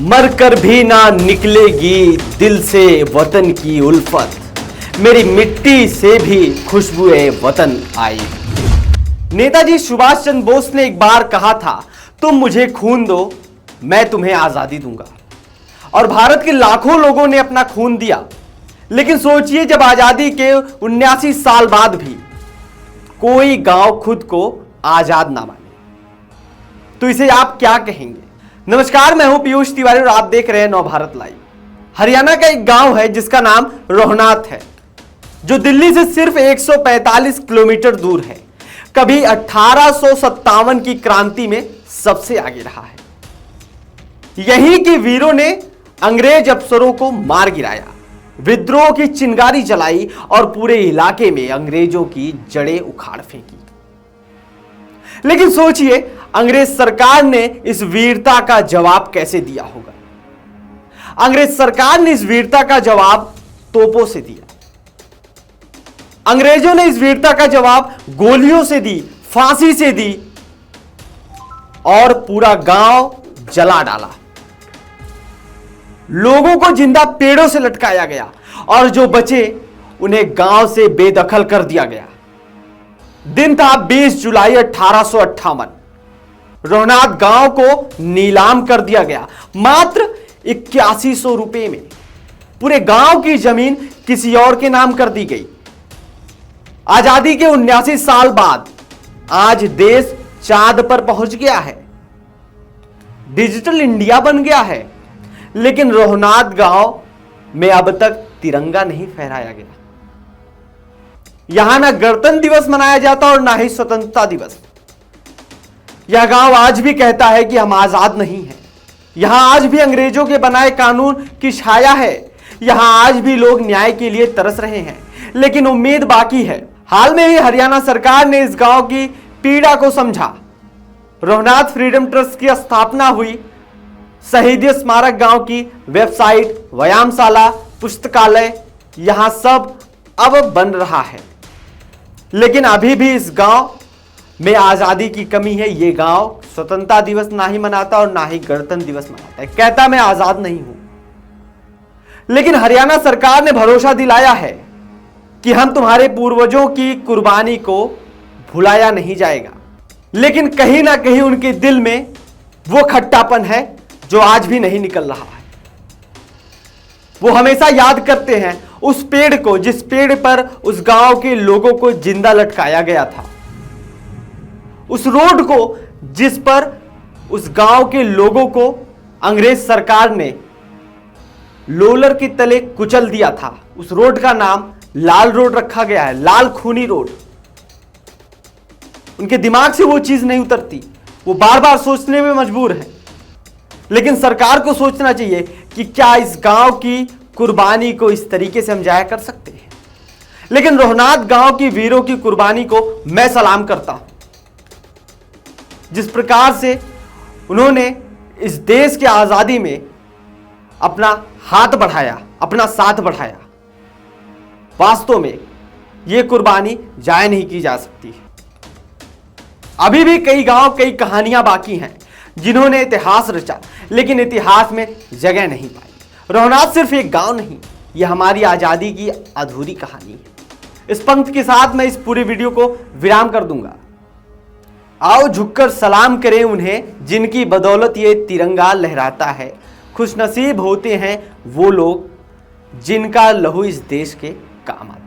मरकर भी ना निकलेगी दिल से वतन की उल्फत, मेरी मिट्टी से भी खुशबुए वतन आई। नेताजी सुभाष चंद्र बोस ने एक बार कहा था, तुम मुझे खून दो, मैं तुम्हें आजादी दूंगा। और भारत के लाखों लोगों ने अपना खून दिया। लेकिन सोचिए, जब आजादी के 79 साल बाद भी कोई गांव खुद को आजाद ना माने, तो इसे आप क्या कहेंगे? नमस्कार, मैं हूं पीयूष तिवारी और आप देख रहे हैं नवभारत लाइव। हरियाणा का एक गांव है जिसका नाम रोहनाथ है, जो दिल्ली से सिर्फ 145 किलोमीटर दूर है। कभी 1857 की क्रांति में सबसे आगे रहा है। यहीं के वीरों ने अंग्रेज अफसरों को मार गिराया, विद्रोह की चिंगारी जलाई और पूरे इलाके में अंग्रेजों की जड़ें उखाड़ फेंकी। लेकिन सोचिए, अंग्रेज सरकार ने इस वीरता का जवाब कैसे दिया होगा? अंग्रेज सरकार ने इस वीरता का जवाब तोपों से दिया। अंग्रेजों ने इस वीरता का जवाब गोलियों से दी, फांसी से दी और पूरा गांव जला डाला। लोगों को जिंदा पेड़ों से लटकाया गया और जो बचे उन्हें गांव से बेदखल कर दिया गया। दिन था 20 जुलाई 1858। रोहनाथ गांव को नीलाम कर दिया गया, मात्र 8100 रुपए में। पूरे गांव की जमीन किसी और के नाम कर दी गई। आजादी के 79 साल बाद आज देश चांद पर पहुंच गया है, डिजिटल इंडिया बन गया है, लेकिन रोहनाथ गांव में अब तक तिरंगा नहीं फहराया गया। यहां ना गणतंत्र दिवस मनाया जाता और ना ही स्वतंत्रता दिवस। यह गांव आज भी कहता है कि हम आजाद नहीं हैं। यहां आज भी अंग्रेजों के बनाए कानून की छाया है। यहां आज भी लोग न्याय के लिए तरस रहे हैं, लेकिन उम्मीद बाकी है। हाल में ही हरियाणा सरकार ने इस गांव की पीड़ा को समझा। रोहनाथ फ्रीडम ट्रस्ट की स्थापना हुई। शहीद स्मारक गांव की वेबसाइट, व्यायामशाला, पुस्तकालय, यहां सब अब बन रहा है। लेकिन अभी भी इस गांव में आजादी की कमी है। यह गांव स्वतंत्रता दिवस ना ही मनाता और ना ही गणतंत्र दिवस मनाता है। कहता मैं आजाद नहीं हूं। लेकिन हरियाणा सरकार ने भरोसा दिलाया है कि हम तुम्हारे पूर्वजों की कुर्बानी को भुलाया नहीं जाएगा। लेकिन कहीं ना कहीं उनके दिल में वो खट्टापन है जो आज भी नहीं निकल रहा है। वो हमेशा याद करते हैं उस पेड़ को जिस पेड़ पर उस गांव के लोगों को जिंदा लटकाया गया था, उस रोड को जिस पर उस गांव के लोगों को अंग्रेज सरकार ने लोलर के तले कुचल दिया था। उस रोड का नाम लाल रोड रखा गया है, लाल खूनी रोड। उनके दिमाग से वो चीज नहीं उतरती। वो बार बार सोचने में मजबूर है। लेकिन सरकार को सोचना चाहिए कि क्या इस गांव की कुर्बानी को इस तरीके से हम जाया कर सकते हैं। लेकिन रोहनाथ गांव की वीरों की कुर्बानी को मैं सलाम करता हूं। जिस प्रकार से उन्होंने इस देश की आजादी में अपना हाथ बढ़ाया, अपना साथ बढ़ाया, वास्तव में यह कुर्बानी जाया नहीं की जा सकती। अभी भी कई गांव, कई कहानियां बाकी हैं जिन्होंने इतिहास रचा, लेकिन इतिहास में जगह नहीं पाई। रोहनाथ सिर्फ एक गांव नहीं, यह हमारी आजादी की अधूरी कहानी है। इस पंक्ति के साथ मैं इस पूरे वीडियो को विराम कर दूंगा। आओ झुककर सलाम करें उन्हें जिनकी बदौलत ये तिरंगा लहराता है। खुशनसीब होते हैं वो लोग जिनका लहू इस देश के काम आता है।